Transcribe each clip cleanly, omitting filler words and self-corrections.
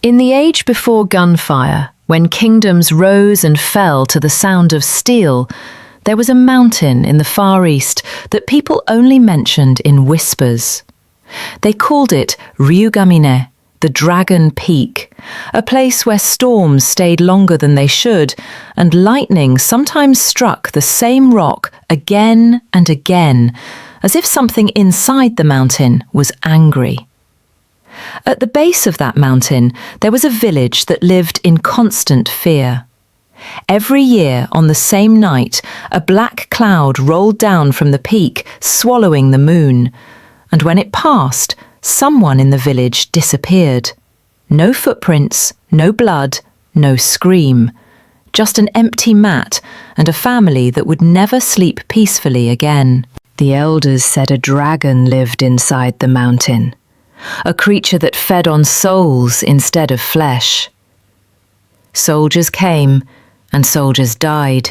In the age before gunfire, when kingdoms rose and fell to the sound of steel, there was a mountain in the Far East that people only mentioned in whispers. They called it Ryou Kaze, the Dragon Peak, a place where storms stayed longer than they should, and lightning sometimes struck the same rock again and again, as if something inside the mountain was angry. At the base of that mountain, there was a village that lived in constant fear. Every year, on the same night, a black cloud rolled down from the peak, swallowing the moon, and when it passed, someone in the village disappeared. No footprints, no blood, no scream. Just an empty mat and a family that would never sleep peacefully again. The elders said a dragon lived inside the mountain, a creature that fed on souls instead of flesh. Soldiers came, and soldiers died.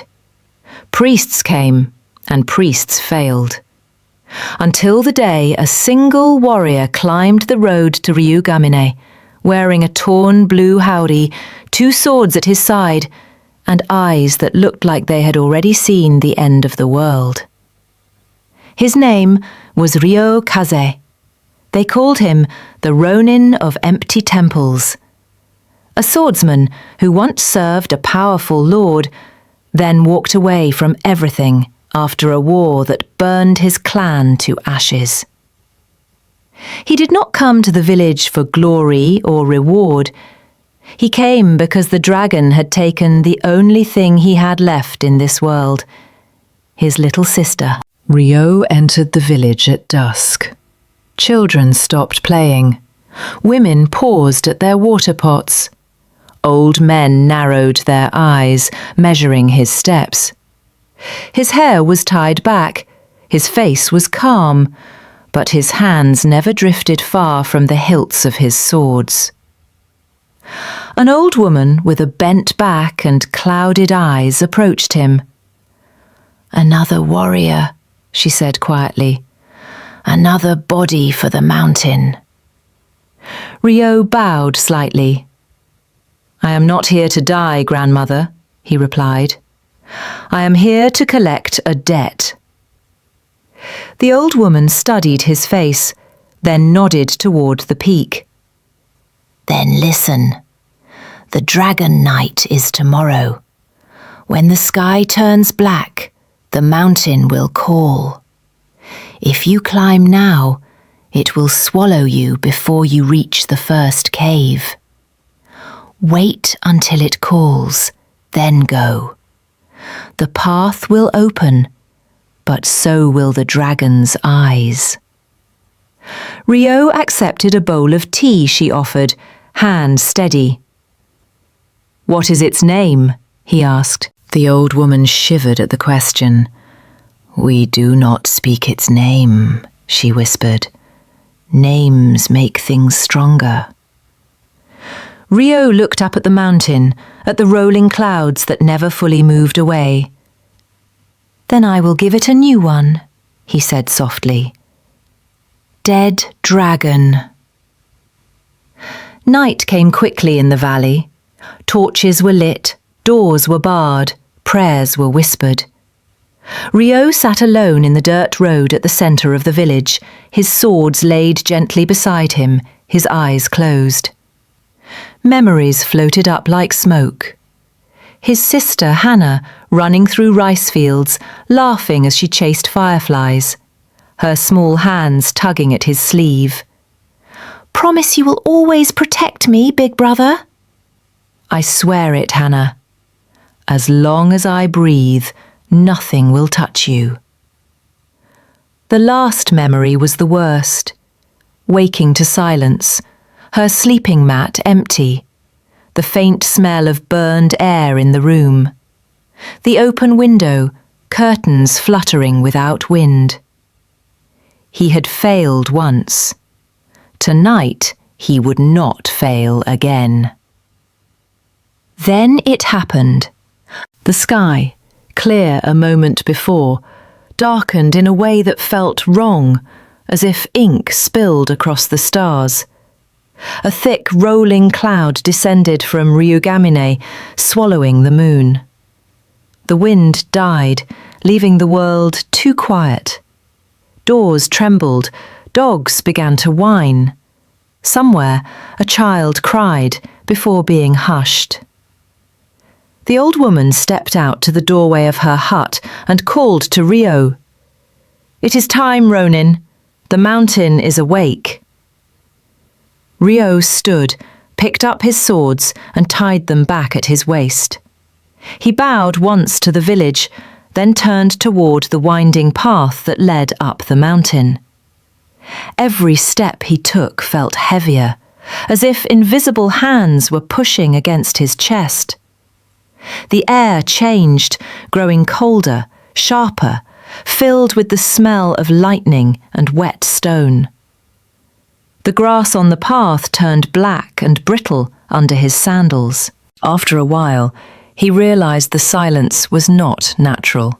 Priests came, and priests failed. Until the day a single warrior climbed the road to Ryou Kaze, wearing a torn blue howdy, 2 swords at his side, and eyes that looked like they had already seen the end of the world. His name was Ryou Kaze. They called him the Ronin of Empty Temples, a swordsman who once served a powerful lord, then walked away from everything after a war that burned his clan to ashes. He did not come to the village for glory or reward. He came because the dragon had taken the only thing he had left in this world, his little sister. Ryou entered the village at dusk. Children stopped playing. Women paused at their water pots. Old men narrowed their eyes, measuring his steps. His hair was tied back, his face was calm, but his hands never drifted far from the hilts of his swords. An old woman with a bent back and clouded eyes approached him. "Another warrior," she said quietly. "Another body for the mountain." Ryou bowed slightly. "I am not here to die, grandmother," he replied. "I am here to collect a debt." The old woman studied his face, then nodded toward the peak. "Then listen. The dragon night is tomorrow. When the sky turns black, the mountain will call. If you climb now, it will swallow you before you reach the first cave. Wait until it calls, then go. The path will open, but so will the dragon's eyes." Ryou accepted a bowl of tea she offered, hand steady. "What is its name?" he asked. The old woman shivered at the question. "We do not speak its name," she whispered. "Names make things stronger." Ryou looked up at the mountain, at the rolling clouds that never fully moved away. "Then I will give it a new one," he said softly. "Dead Dragon." Night came quickly in the valley. Torches were lit, doors were barred, prayers were whispered. Ryou sat alone in the dirt road at the centre of the village, his swords laid gently beside him, his eyes closed. Memories floated up like smoke. His sister Hannah running through rice fields, laughing as she chased fireflies, her small hands tugging at his sleeve. "Promise you will always protect me, big brother." "I swear it, Hannah. As long as I breathe, nothing will touch you." The last memory was the worst. Waking to silence, her sleeping mat empty, the faint smell of burned air in the room, the open window, curtains fluttering without wind. He had failed once. Tonight he would not fail again. Then it happened. The sky, clear a moment before, darkened in a way that felt wrong, as if ink spilled across the stars. A thick, rolling cloud descended from Ryou Kaze, swallowing the moon. The wind died, leaving the world too quiet. Doors trembled, dogs began to whine. Somewhere, a child cried before being hushed. The old woman stepped out to the doorway of her hut and called to Ryou. "It is time, Ronin. The mountain is awake." Ryou stood, picked up his swords and tied them back at his waist. He bowed once to the village, then turned toward the winding path that led up the mountain. Every step he took felt heavier, as if invisible hands were pushing against his chest. The air changed, growing colder, sharper, filled with the smell of lightning and wet stone. The grass on the path turned black and brittle under his sandals. After a while, he realized the silence was not natural.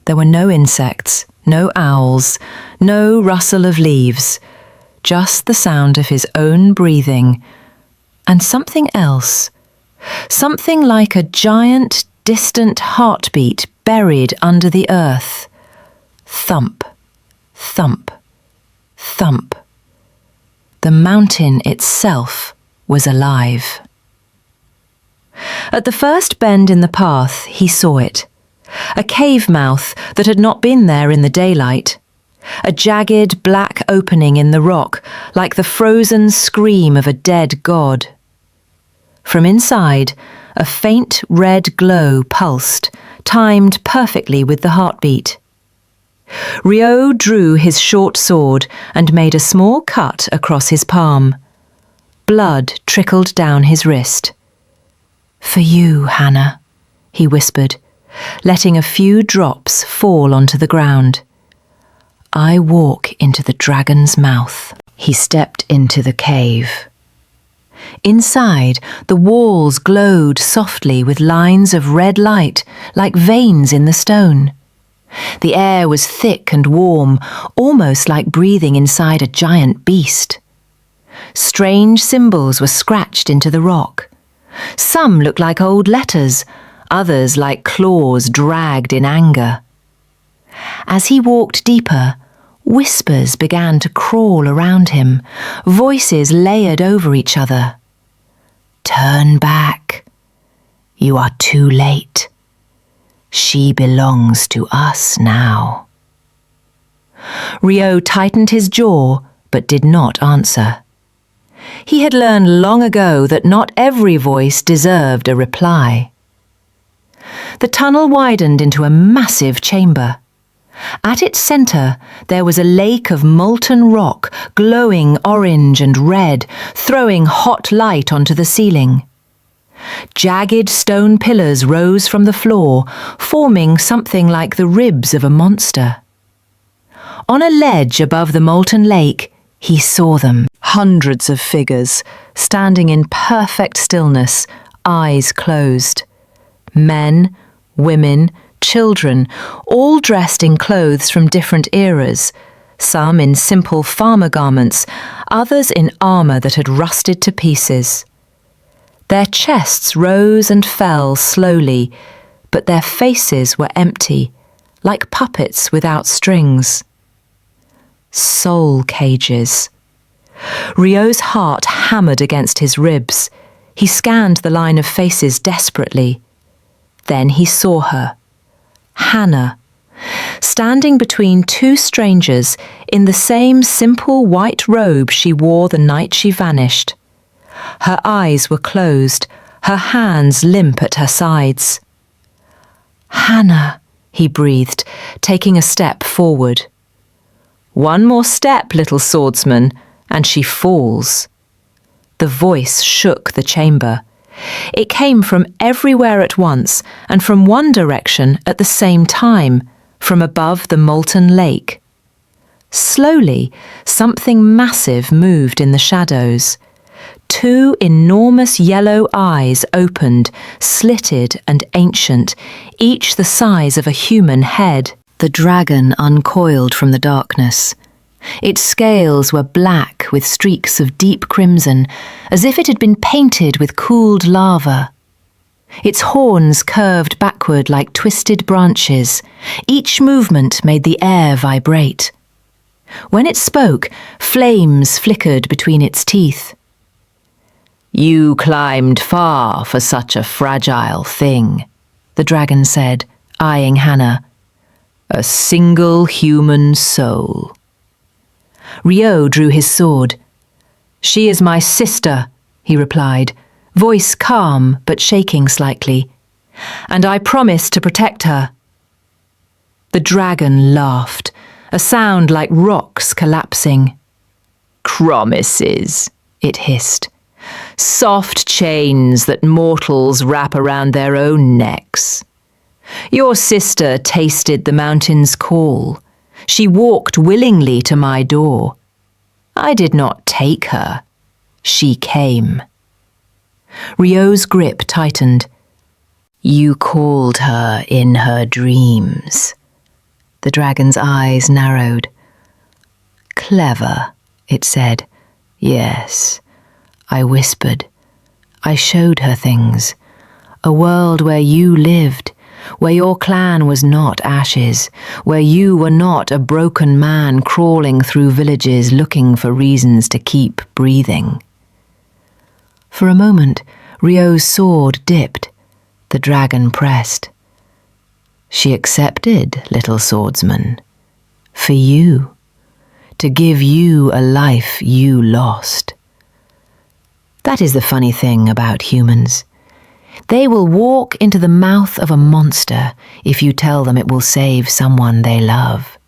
There were no insects, no owls, no rustle of leaves, just the sound of his own breathing, and something else. Something like a giant, distant heartbeat buried under the earth. Thump, thump, thump. The mountain itself was alive. At the first bend in the path, he saw it. A cave mouth that had not been there in the daylight. A jagged black opening in the rock, like the frozen scream of a dead god. From inside, a faint red glow pulsed, timed perfectly with the heartbeat. Ryou drew his short sword and made a small cut across his palm. Blood trickled down his wrist. "For you, Hannah," he whispered, letting a few drops fall onto the ground. "I walk into the dragon's mouth." He stepped into the cave. Inside, the walls glowed softly with lines of red light, like veins in the stone. The air was thick and warm, almost like breathing inside a giant beast. Strange symbols were scratched into the rock. Some looked like old letters, others like claws dragged in anger. As he walked deeper, whispers began to crawl around him, voices layered over each other. "Turn back. You are too late. She belongs to us now." Ryou tightened his jaw, but did not answer. He had learned long ago that not every voice deserved a reply. The tunnel widened into a massive chamber. At its centre, there was a lake of molten rock, glowing orange and red, throwing hot light onto the ceiling. Jagged stone pillars rose from the floor, forming something like the ribs of a monster. On a ledge above the molten lake, he saw them, hundreds of figures, standing in perfect stillness, eyes closed. Men, women, children, all dressed in clothes from different eras, some in simple farmer garments, others in armour that had rusted to pieces. Their chests rose and fell slowly, but their faces were empty, like puppets without strings. Soul cages. Ryou's heart hammered against his ribs. He scanned the line of faces desperately. Then he saw her. Hannah, standing between two strangers in the same simple white robe she wore the night she vanished. Her eyes were closed, her hands limp at her sides. "Hannah," he breathed, taking a step forward. "One more step, little swordsman, and she falls." The voice shook the chamber. It came from everywhere at once, and from one direction at the same time, from above the molten lake. Slowly, something massive moved in the shadows. Two enormous yellow eyes opened, slitted and ancient, each the size of a human head. The dragon uncoiled from the darkness. Its scales were black with streaks of deep crimson, as if it had been painted with cooled lava. Its horns curved backward like twisted branches. Each movement made the air vibrate. When it spoke, flames flickered between its teeth. "You climbed far for such a fragile thing," the dragon said, eyeing Hannah. "A single human soul." Ryou drew his sword. "She is my sister," he replied, voice calm but shaking slightly. "And I promise to protect her." The dragon laughed, a sound like rocks collapsing. "Promises," it hissed. "Soft chains that mortals wrap around their own necks. Your sister tasted the mountain's call. She walked willingly to my door. I did not take her. She came." Ryou's grip tightened. "You called her in her dreams." The dragon's eyes narrowed. "Clever," it said. "Yes, I whispered. I showed her things. A world where you lived, where your clan was not ashes, where you were not a broken man crawling through villages looking for reasons to keep breathing." For a moment, Ryou's sword dipped. The dragon pressed. "She accepted, little swordsman. For you. To give you a life you lost." That is the funny thing about humans. They will walk into the mouth of a monster if you tell them it will save someone they love.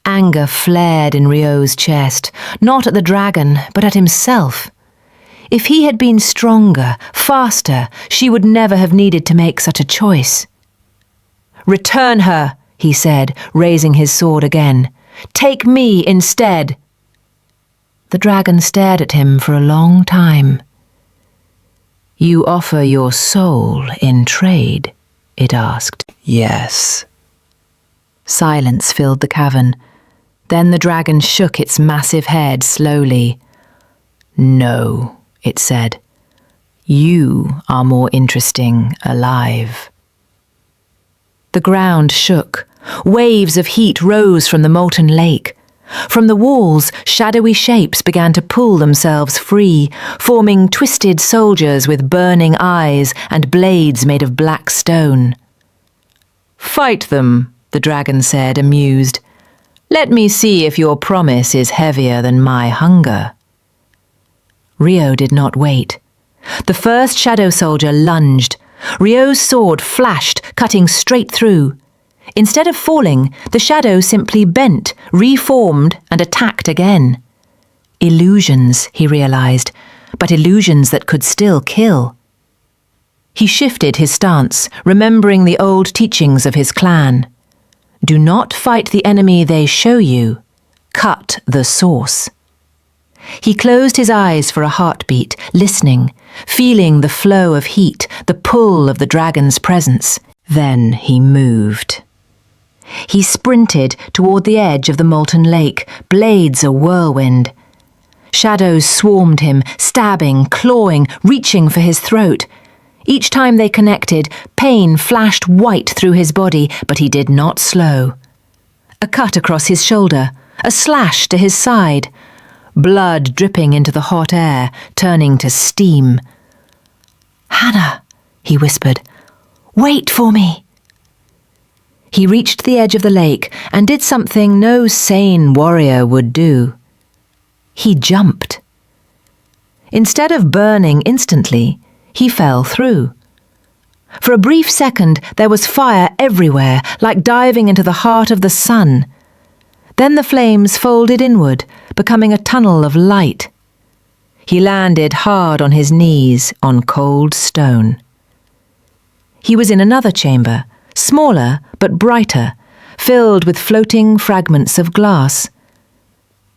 Anger flared in Ryou's chest, not at the dragon, but at himself. If he had been stronger, faster, she would never have needed to make such a choice. "Return her," he said, raising his sword again. "Take me instead." The dragon stared at him for a long time. "You offer your soul in trade?" it asked. "Yes." Silence filled the cavern. Then the dragon shook its massive head slowly. "No," it said. "You are more interesting alive." The ground shook. Waves of heat rose from the molten lake. From the walls, shadowy shapes began to pull themselves free, forming twisted soldiers with burning eyes and blades made of black stone. "Fight them," the dragon said, amused. "Let me see if your promise is heavier than my hunger." Ryou did not wait. The first shadow soldier lunged. Ryou's sword flashed, cutting straight through. Instead of falling, the shadow simply bent, reformed, and attacked again. Illusions, he realized, but illusions that could still kill. He shifted his stance, remembering the old teachings of his clan. Do not fight the enemy they show you. Cut the source. He closed his eyes for a heartbeat, listening, feeling the flow of heat, the pull of the dragon's presence. Then he moved. He sprinted toward the edge of the molten lake, blades a whirlwind. Shadows swarmed him, stabbing, clawing, reaching for his throat. Each time they connected, pain flashed white through his body, but he did not slow. A cut across his shoulder, a slash to his side. Blood dripping into the hot air, turning to steam. "Hannah," he whispered, "wait for me." He reached the edge of the lake and did something no sane warrior would do. He jumped. Instead of burning instantly, he fell through. For a brief second, there was fire everywhere, like diving into the heart of the sun. Then the flames folded inward, becoming a tunnel of light. He landed hard on his knees on cold stone. He was in another chamber, smaller but brighter, filled with floating fragments of glass.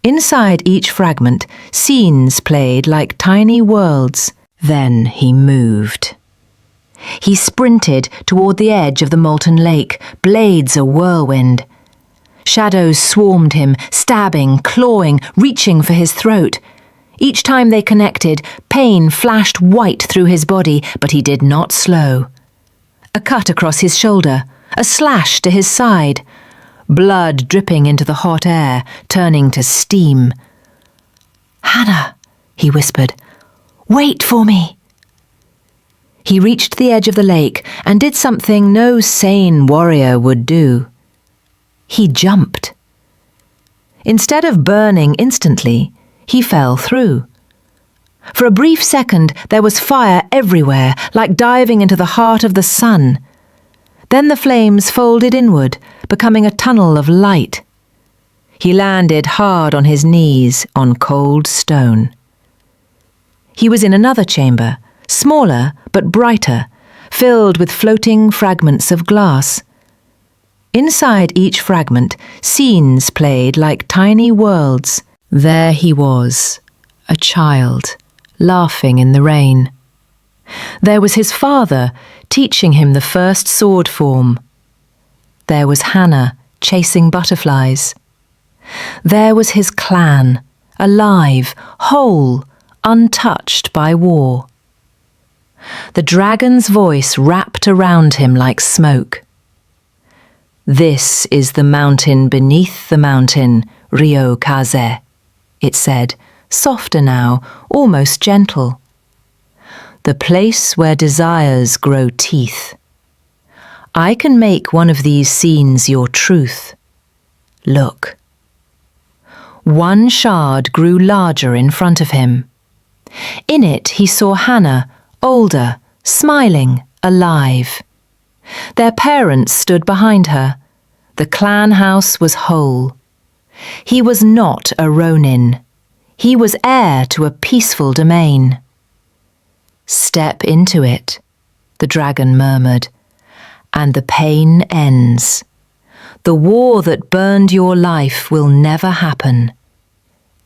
Inside each fragment, scenes played like tiny worlds. Then he moved. He sprinted toward the edge of the molten lake, blades a whirlwind. Shadows swarmed him, stabbing, clawing, reaching for his throat. Each time they connected, pain flashed white through his body, but he did not slow. A cut across his shoulder, a slash to his side. Blood dripping into the hot air, turning to steam. "Hannah," he whispered, "wait for me." He reached the edge of the lake and did something no sane warrior would do. He jumped. Instead of burning instantly, he fell through. For a brief second, there was fire everywhere, like diving into the heart of the sun. Then the flames folded inward, becoming a tunnel of light. He landed hard on his knees on cold stone. He was in another chamber, smaller but brighter, filled with floating fragments of glass. Inside each fragment, scenes played like tiny worlds. There he was, a child, laughing in the rain. There was his father, teaching him the first sword form. There was Hannah, chasing butterflies. There was his clan, alive, whole, untouched by war. The dragon's voice wrapped around him like smoke. "This is the mountain beneath the mountain, Ryou Kaze," it said, softer now, almost gentle. "The place where desires grow teeth. I can make one of these scenes your truth. Look." One shard grew larger in front of him. In it he saw Hannah, older, smiling, alive. Their parents stood behind her. The clan house was whole. He was not a ronin. He was heir to a peaceful domain. "Step into it," the dragon murmured, "and the pain ends. The war that burned your life will never happen.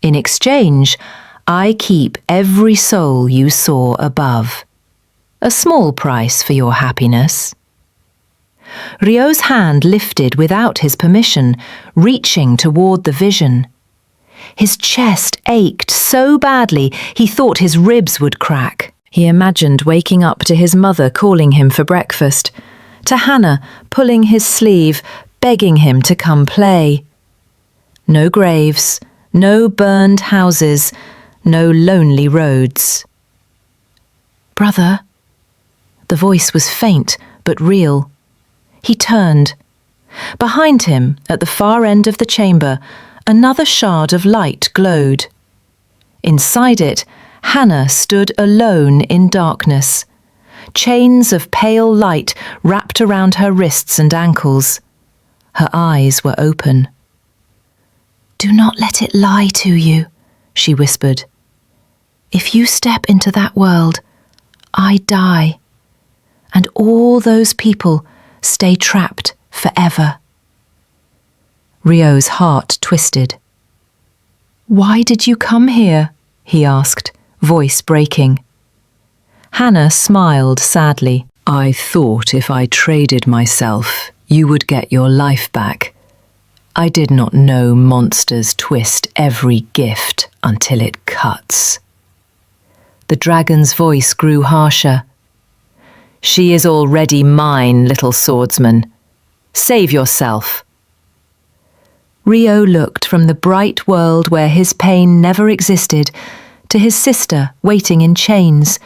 In exchange, I keep every soul you saw above. A small price for your happiness." Ryou's hand lifted without his permission, reaching toward the vision. His chest ached so badly he thought his ribs would crack. He imagined waking up to his mother calling him for breakfast, to Hannah pulling his sleeve, begging him to come play. No graves, no burned houses, no lonely roads. "Brother?" The voice was faint but real. He turned. Behind him, at the far end of the chamber, another shard of light glowed. Inside it, Hannah stood alone in darkness. Chains of pale light wrapped around her wrists and ankles. Her eyes were open. "Do not let it lie to you," she whispered. "If you step into that world, I die. And all those people stay trapped forever." Ryou's heart twisted. "Why did you come here?" he asked, voice breaking. Hannah smiled sadly. "I thought if I traded myself, you would get your life back. I did not know monsters twist every gift until it cuts." The dragon's voice grew harsher. "She is already mine, little swordsman. Save yourself." Ryou looked from the bright world where his pain never existed, to his sister waiting in chains,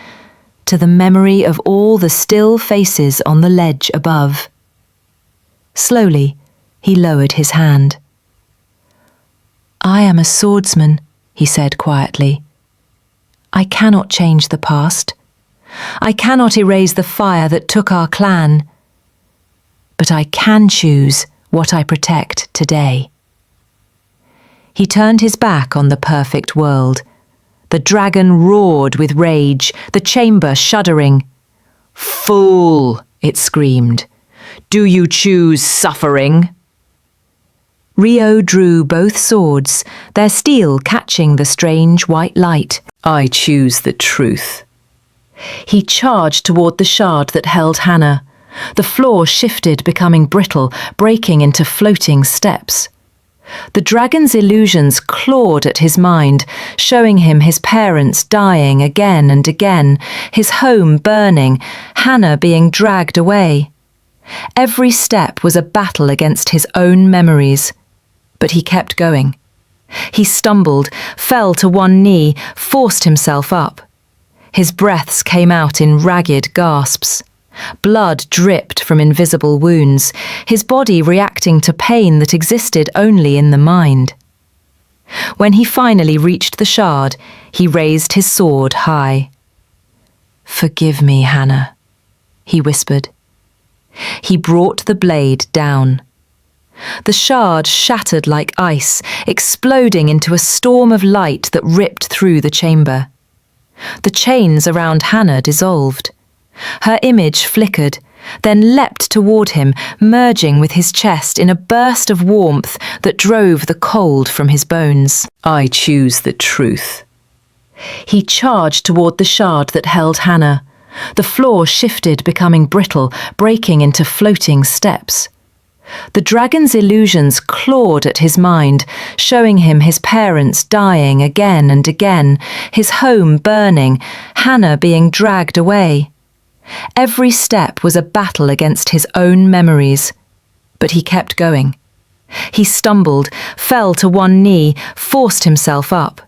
to the memory of all the still faces on the ledge above. Slowly, he lowered his hand. "I am a swordsman," he said quietly. "I cannot change the past. I cannot erase the fire that took our clan. But I can choose what I protect today." He turned his back on the perfect world. The dragon roared with rage, the chamber shuddering. "Fool!" it screamed. "Do you choose suffering?" Ryou drew both swords, their steel catching the strange white light. "I choose the truth." He charged toward the shard that held Hannah. The floor shifted, becoming brittle, breaking into floating steps. The dragon's illusions clawed at his mind, showing him his parents dying again and again, his home burning, Hannah being dragged away. Every step was a battle against his own memories, but he kept going. He stumbled, fell to one knee, forced himself up. His breaths came out in ragged gasps. Blood dripped from invisible wounds, his body reacting to pain that existed only in the mind. When he finally reached the shard, he raised his sword high. "Forgive me, Hannah," he whispered. He brought the blade down. The shard shattered like ice, exploding into a storm of light that ripped through the chamber. The chains around Hannah dissolved. Her image flickered, then leapt toward him, merging with his chest in a burst of warmth that drove the cold from his bones. "I choose the truth." He charged toward the shard that held Hannah. The floor shifted, becoming brittle, breaking into floating steps. The dragon's illusions clawed at his mind, showing him his parents dying again and again, his home burning, Hannah being dragged away. Every step was a battle against his own memories, but he kept going. He stumbled, fell to one knee, forced himself up.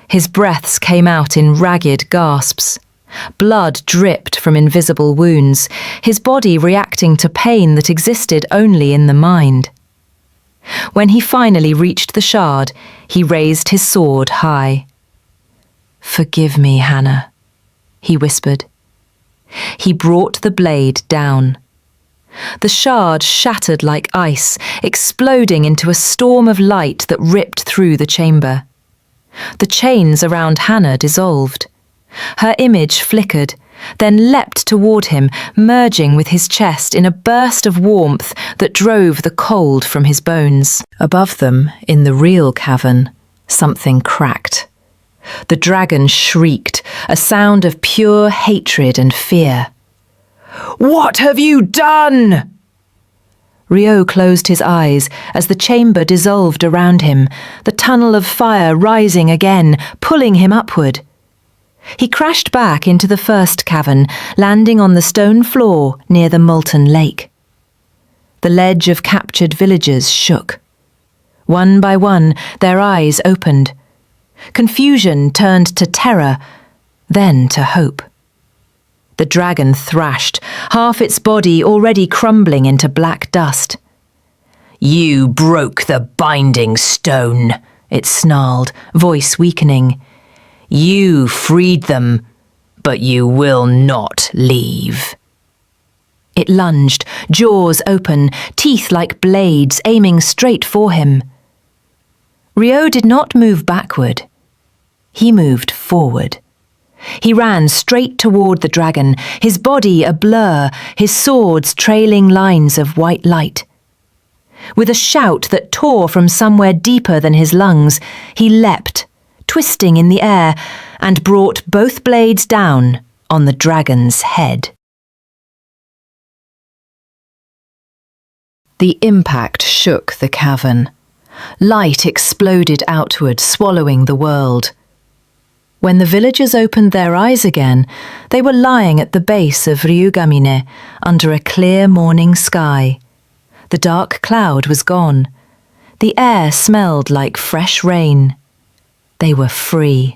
His breaths came out in ragged gasps. Blood dripped from invisible wounds, his body reacting to pain that existed only in the mind. When he finally reached the shard, he raised his sword high. "Forgive me, Hannah," he whispered. He brought the blade down. The shard shattered like ice, exploding into a storm of light that ripped through the chamber. The chains around Hannah dissolved. Her image flickered, then leapt toward him, merging with his chest in a burst of warmth that drove the cold from his bones. Above them, in the real cavern, something cracked. The dragon shrieked, a sound of pure hatred and fear. "What have you done?" Ryou closed his eyes as the chamber dissolved around him, the tunnel of fire rising again, pulling him upward. He crashed back into the first cavern, landing on the stone floor near the molten lake. The ledge of captured villagers shook. One by one, their eyes opened. Confusion turned to terror, then to hope. The dragon thrashed, half its body already crumbling into black dust. "You broke the binding stone," it snarled, voice weakening. "You freed them, but you will not leave." It lunged, jaws open, teeth like blades aiming straight for him. Ryou did not move backward. He moved forward. He ran straight toward the dragon, his body a blur, his swords trailing lines of white light. With a shout that tore from somewhere deeper than his lungs, he leapt, twisting in the air, and brought both blades down on the dragon's head. The impact shook the cavern. Light exploded outward, swallowing the world. When the villagers opened their eyes again, they were lying at the base of Ryou Kaze under a clear morning sky. The dark cloud was gone. The air smelled like fresh rain. They were free.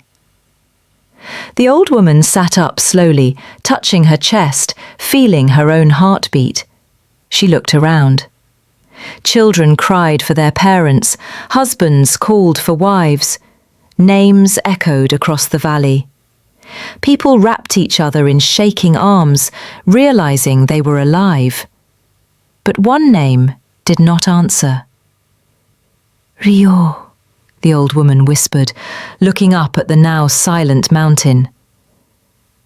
The old woman sat up slowly, touching her chest, feeling her own heartbeat. She looked around. Children cried for their parents, husbands called for wives. Names echoed across the valley. People wrapped each other in shaking arms, realizing they were alive. But one name did not answer. "Ryou," the old woman whispered, looking up at the now silent mountain.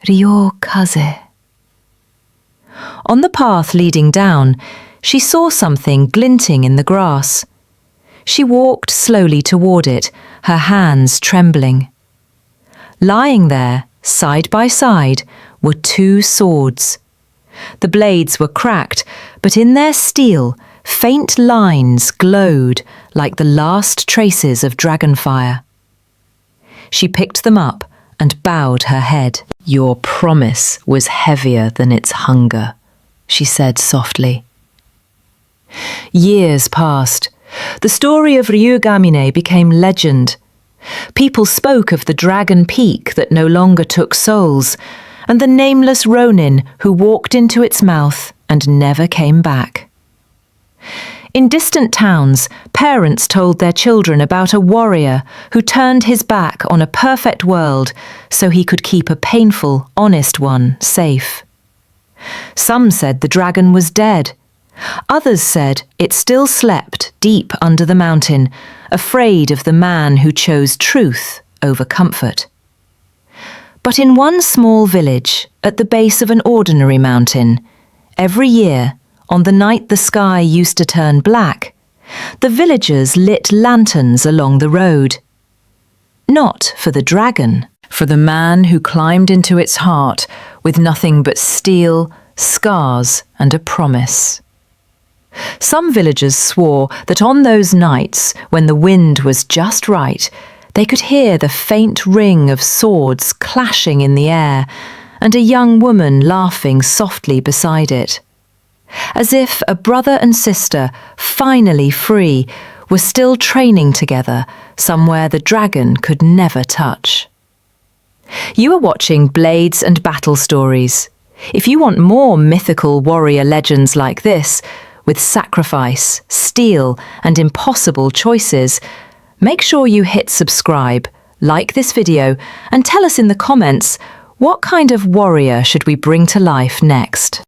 "Ryou Kaze." On the path leading down, she saw something glinting in the grass. She walked slowly toward it, her hands trembling. Lying there, side by side, were two swords. The blades were cracked, but in their steel, faint lines glowed like the last traces of dragonfire. She picked them up and bowed her head. "Your promise was heavier than its hunger," she said softly. Years passed. The story of Ryou Kaze became legend. People spoke of the dragon peak that no longer took souls, and the nameless ronin who walked into its mouth and never came back. In distant towns, parents told their children about a warrior who turned his back on a perfect world so he could keep a painful, honest one safe. Some said the dragon was dead. Others said it still slept deep under the mountain, afraid of the man who chose truth over comfort. But in one small village, at the base of an ordinary mountain, every year, on the night the sky used to turn black, the villagers lit lanterns along the road. Not for the dragon, for the man who climbed into its heart with nothing but steel, scars, and a promise. Some villagers swore that on those nights, when the wind was just right, they could hear the faint ring of swords clashing in the air, and a young woman laughing softly beside it. As if a brother and sister, finally free, were still training together somewhere the dragon could never touch. You are watching Blades and Battle Stories. If you want more mythical warrior legends like this, with sacrifice, steel, and impossible choices, make sure you hit subscribe, like this video, and tell us in the comments, what kind of warrior should we bring to life next?